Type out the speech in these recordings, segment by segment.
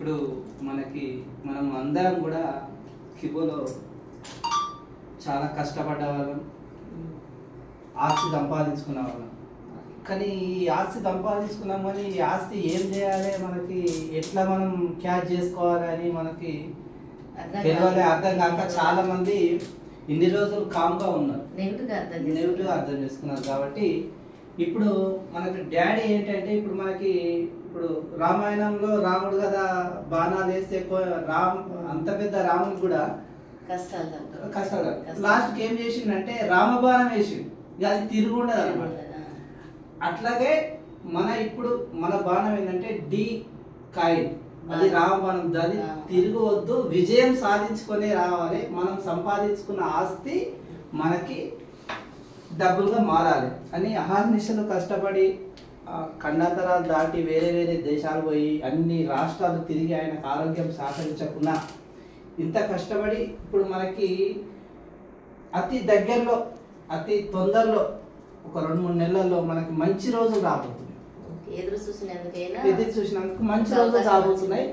ఇప్పుడు మనం అందరం కూడా కిబోలో చాలా కష్టపడ్డ వాళ్ళం, ఆస్తి సంపాదించుకున్న వాళ్ళం. కానీ ఈ ఆస్తి సంపాదించుకున్నాం, కానీ ఈ ఆస్తి ఏం చేయాలి, మనకి ఎట్లా మనం క్యాచ్ చేసుకోవాలి అని మనకి తెలియాలి, అర్థం కాక చాలా మంది ఇన్ని రోజులు కామ్గా ఉన్నారు, నెగిటివ్గా అర్థం చేసుకున్నారు. కాబట్టి ఇప్పుడు మనకి డాడీ ఏంటంటే ఇప్పుడు రామాయణంలో రాముడు కదా బాణాలు వేస్తే అంత పెద్ద రాముడు కూడా కష్టాలు లాస్ట్కి ఏం చేసిండంటే రామబాణం వేసిండు, అది తిరుగుండదు అనమాట. అట్లాగే మన బాణం ఏంటంటే డి కాయిన్, అది రామబాణం, అది తిరగవద్దు, విజయం సాధించుకొని రావాలి. మనం సంపాదించుకున్న ఆస్తి మనకి డబ్బులుగా మారాలి అని అహర్నిశలు కష్టపడి ఖండాంతరాలు దాటి వేరే వేరే దేశాలు పోయి అన్ని రాష్ట్రాలు తిరిగి ఆయనకు ఆరోగ్యం సహకరించకుండా ఇంత కష్టపడి ఇప్పుడు మనకి అతి దగ్గరలో అతి తొందరలో ఒక 2-3 నెలల్లో మనకి మంచి రోజులు రాబోతున్నాయి. ఎదురు చూసినందుకు మంచి రోజులు రాబోతున్నాయి.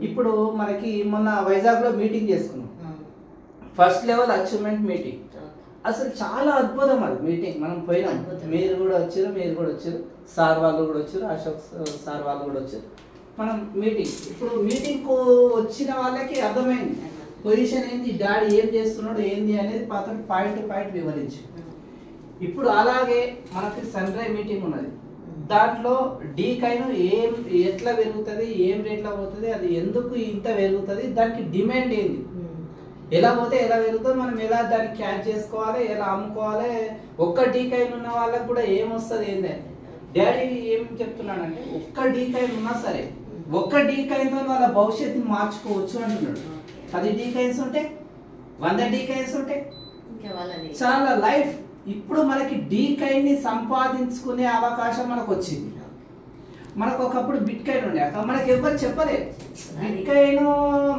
ఇప్పుడు మనకి మొన్న వైజాగ్లో మీటింగ్ చేసుకున్నాం, ఫస్ట్ లెవెల్ అచీవ్మెంట్ మీటింగ్. అసలు చాలా అద్భుతం అది మీటింగ్. మనం పోయినాం, మీరు కూడా వచ్చారు, సార్ వాళ్ళు కూడా వచ్చారు, అశోక్ సార్ వాళ్ళు కూడా వచ్చారు. మనం ఇప్పుడు మీటింగ్కు వచ్చిన వాళ్ళకి అర్థమైంది పొజిషన్ ఏంది, డాడీ ఏం చేస్తున్నాడు ఏంది అనేది పాయింట్ టు పాయింట్ వివరించి. ఇప్పుడు అలాగే మనకి సన్ రైజ్ మీటింగ్ ఉన్నది, దాంట్లో డీ కైన్ ఎట్లా పెరుగుతుంది, ఏం రేట్లో పోతుంది, అది ఎందుకు ఇంత పెరుగుతుంది, దానికి డిమాండ్ ఏంది, ఎలా పోతే ఎలా పెరుగుతుంది, మనం ఎలా దాన్ని క్యాచ్ చేసుకోవాలి, ఎలా అమ్ముకోవాలి, ఒక్క డీ కైన్ ఉన్న వాళ్ళకి కూడా ఏమొస్తుంది ఏంది. డాడీ ఏం చెప్తున్నాడంటే ఒక్క డీ కైన్ ఉన్నా సరే, ఒక్క డీ కైన్తో వాళ్ళ భవిష్యత్తుని మార్చుకోవచ్చు అంటున్నాడు. 10 డీ కైన్స్ ఉంటే, 100 డీ కైన్స్ ఉంటే చాలా లైఫ్. ఇప్పుడు మనకి డీ కైన్ ని సంపాదించుకునే అవకాశం మనకు వచ్చింది. మనకు ఒకప్పుడు బిట్ కాయిన్ ఉండే, మనకి ఎవరు చెప్పలేదు బిట్ కాయిన్,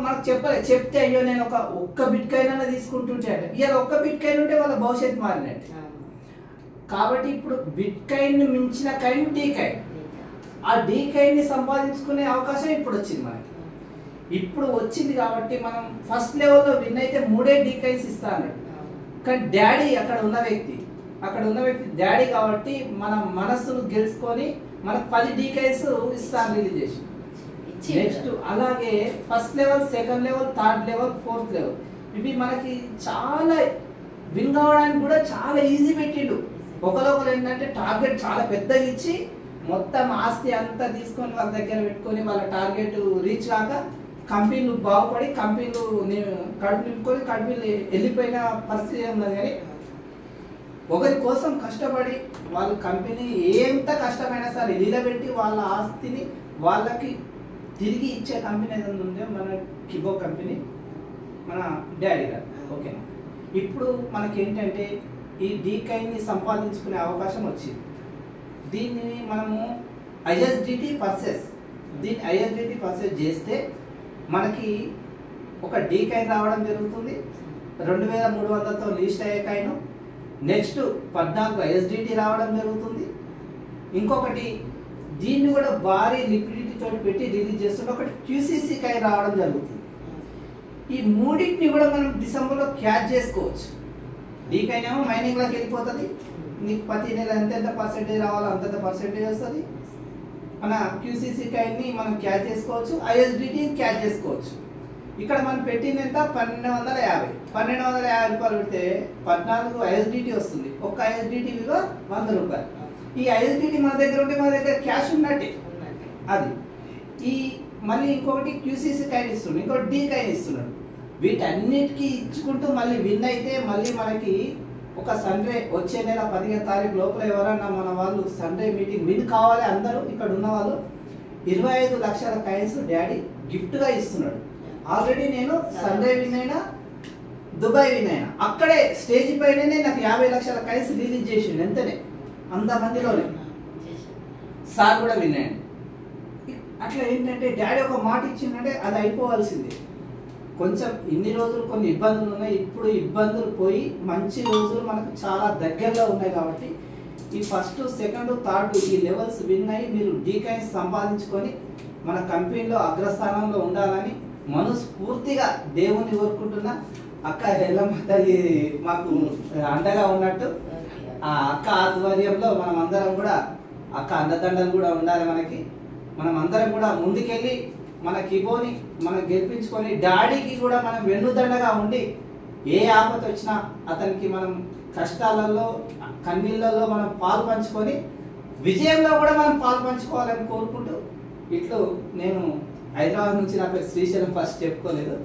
మనకు చెప్పలేదు. చెప్తే అయ్యో నేను ఒక్క బిట్ కాయిన్ అన్న తీసుకుంటుంటే, ఇవాళ ఒక్క బిట్ కాయిన్ ఉంటే వాళ్ళ భవిష్యత్తు మారినట్టు. కాబట్టి ఇప్పుడు బిట్ కాయిన్ ని మించిన కాయిన్ డీ కాయిన్. ఆ డీ కాయిన్ ని సంపాదించుకునే అవకాశం ఇప్పుడు వచ్చింది మనకి. ఇప్పుడు వచ్చింది కాబట్టి మనం ఫస్ట్ లెవెల్లో విన్ అయితే 3 డీ కాయిన్స్ ఇస్తా అన్నాడు. కానీ డాడీ అక్కడ ఉన్న వ్యక్తి డాడీ కాబట్టి మన మనస్సును గెలుచుకొని మనకు 10 డీ కాయిన్స్ ఇస్తాను రిలీజ్ చేసి. నెక్స్ట్ అలాగే first level, second level, third level, fourth level, ఇవి మనకి చాలా విన్ కావడానికి కూడా చాలా ఈజీ పెట్టిండు. ఒకరు ఏంటంటే టార్గెట్ చాలా పెద్దగా ఇచ్చి మొత్తం ఆస్తి అంతా తీసుకొని వాళ్ళ దగ్గర పెట్టుకొని వాళ్ళ టార్గెట్ రీచ్ కాక కంపెనీలు బాగుపడి కంపెనీలు కడుపు నింపుకొని కంపెనీలు వెళ్ళిపోయిన పరిస్థితి ఉన్నది. కానీ ఒకరి కోసం కష్టపడి వాళ్ళు కంపెనీ ఎంత కష్టమైనా సరే నిలబెట్టి వాళ్ళ ఆస్తిని వాళ్ళకి తిరిగి ఇచ్చే కంపెనీ ఏదైనా ఉందో మన కిబో కంపెనీ, మన డాడీ గారు. ఓకేనా, ఇప్పుడు మనకి ఏంటంటే ఈ డీ కైన్ని సంపాదించుకునే అవకాశం వచ్చింది. దీన్ని మనము ఐఎస్డిటి పర్చేస్ చేస్తే మనకి ఒక డీ కైన్ రావడం జరుగుతుంది. 2300తో లిస్ట్ అయ్యే కాయిన్. నెక్స్ట్ 14 ఐఎస్డిటి రావడం జరుగుతుంది. ఇంకొకటి దీన్ని కూడా భారీ లిక్విడిటీ తోటి పెట్టి రిలీజ్ చేస్తుంటే ఒకటి క్యూసీసీ కాయిన్ రావడం జరుగుతుంది. ఈ మూడింటిని కూడా మనం డిసెంబర్లో క్యాచ్ చేసుకోవచ్చు. డీ కైన్ ఏమో మైనింగ్లోకి వెళ్ళిపోతుంది, నీకు ప్రతి నెల ఎంత పర్సెంటేజ్ రావాలో అంత పర్సెంటేజ్ వస్తుంది. మన క్యూసీసీ కాయిన్ని మనం క్యాచ్ చేసుకోవచ్చు, ఐఎస్డిటి క్యాచ్ చేసుకోవచ్చు. ఇక్కడ మనం పెట్టింది ఎంత 1250 రూపాయలు పెడితే 14 ఐఎస్డిటి వస్తుంది. ఒక్క ఐఎస్డిటి విలువ 100 రూపాయలు. ఈ ఐఎస్డిటి మన దగ్గర ఉంటే మన దగ్గర క్యాష్ ఉన్నట్టే. అది ఈ మళ్ళీ ఇంకొకటి క్యూసీసీ కాయిన్ ఇస్తున్నాడు, ఇంకోటి డీ కాయిన్ ఇస్తున్నాడు. వీటన్నిటికీ ఇచ్చుకుంటూ మళ్ళీ విన్ అయితే మళ్ళీ మనకి ఒక సండే వచ్చే నెల 15వ తారీఖు లోపల ఎవరన్నా మన వాళ్ళు సండే మీటింగ్ విన్ కావాలి. అందరూ ఇక్కడ ఉన్న వాళ్ళు 25 లక్షల కాయిన్స్ డాడీ గిఫ్ట్గా ఇస్తున్నాడు. ఆల్రెడీ నేను సండే విన్ అయినా, దుబాయ్ విన్ అయినా, అక్కడే స్టేజ్ పైననే నాకు 50 లక్షల కాయిన్స్ రిలీజ్ చేసిండు. ఎంతనే అంతమందిలోనే సార్ కూడా విన్ అయ్యాడు. అట్లా ఏంటంటే డాడీ ఒక మాట ఇచ్చిందంటే అది అయిపోవాల్సిందే. కొంచెం ఇన్ని రోజులు కొన్ని ఇబ్బందులు ఉన్నాయి, ఇప్పుడు ఇబ్బందులు పోయి మంచి రోజులు మనకు చాలా దగ్గరలో ఉన్నాయి. కాబట్టి ఈ ఫస్ట్, సెకండ్, థర్డ్ ఈ లెవెల్స్ విన్ అయ్యి మీరు డీ కాయిన్స్ సంపాదించుకొని మన కంపెనీలో అగ్రస్థానంలో ఉండాలని మనస్ఫూర్తిగా దేవుణ్ణి కోరుకుంటున్నా. అక్క ఎల్లమ్మ తల్లి మాకు అండగా ఉన్నట్టు ఆ అక్క ఆధ్వర్యంలో మనం అందరం కూడా అక్క అండదండలు కూడా ఉండాలి మనకి. మనం అందరం కూడా ముందుకెళ్ళి మన కిబోని మనం గెలిపించుకొని డాడీకి కూడా మనం వెన్నుదండగా ఉండి ఏ ఆపద వచ్చినా అతనికి మనం కష్టాలలో కన్నీళ్ళలో మనం పాలు పంచుకొని విజయంలో కూడా మనం పాలు పంచుకోవాలని కోరుకుంటూ ఇట్లు నేను హైదరాబాద్ నుంచి నా పేరు శ్రీశైలం ఫస్ట్ చెప్పుకోలేదు.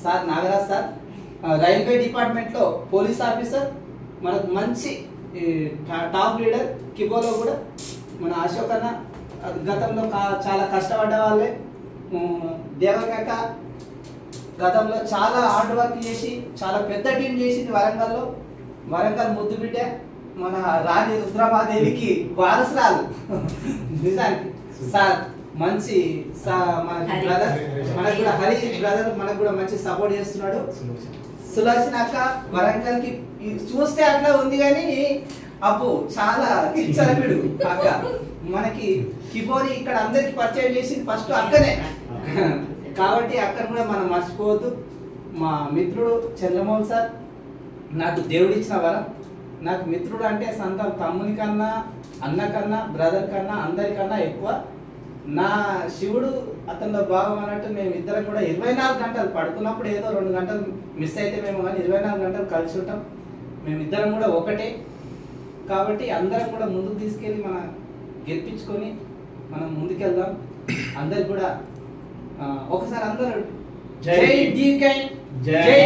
సార్ నాగరాజ్ సార్ రైల్వే డిపార్ట్మెంట్లో పోలీస్ ఆఫీసర్, మనకు మంచి టాప్ లీడర్. కిబోలో కూడా మన అశోక్ అన్న గతంలో చాలా కష్టపడ్డ వాళ్ళే. దేవకాక గతంలో చాలా హార్డ్ వర్క్ చేసి చాలా పెద్ద టీం చేసింది వరంగల్లో. వరంగల్ ముద్దు బిడ్డ మన రాణి రుద్రమాదేవికి వారసురాలు నిజానికి. సార్ మంచి మన బ్రదర్, మనకు కూడా హరి బ్రదర్ మనకు కూడా మంచి సపోర్ట్ చేస్తున్నాడు. సులోచన అక్క వరంగల్ కి చూస్తే అట్లా ఉంది కానీ అప్పు చాలా ఇచ్చరపిడు అక్క. మనకి కిబోని ఇక్కడ అందరికి పరిచయం చేసింది ఫస్ట్ అక్కనే కాబట్టి అక్కడ కూడా మనం మర్చిపోవద్దు. మా మిత్రుడు చంద్రమోహన్ సార్ నాకు దేవుడిచ్చిన వరం. నాకు మిత్రుడు అంటే సొంతం తమ్ముని కన్నా, అన్న కన్నా, బ్రదర్ కన్నా, అందరికన్నా ఎక్కువ. నా శివుడు అతనిలో భాగం అన్నట్టు మేము ఇద్దరం కూడా 24 గంటలు పడుకున్నప్పుడు ఏదో 2 గంటలు మిస్ అయితే మేము కానీ 24 గంటలు కలిసి ఉంటాం. మేమిద్దరం కూడా ఒకటే కాబట్టి అందరం కూడా ముందుకు తీసుకెళ్ళి మన గెలిపించుకొని మనం ముందుకెళ్దాం. అందరు కూడా ఒకసారి అందరూ జై డీకే, జై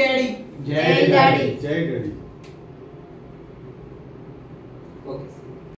డాడీ, జై డాడీ.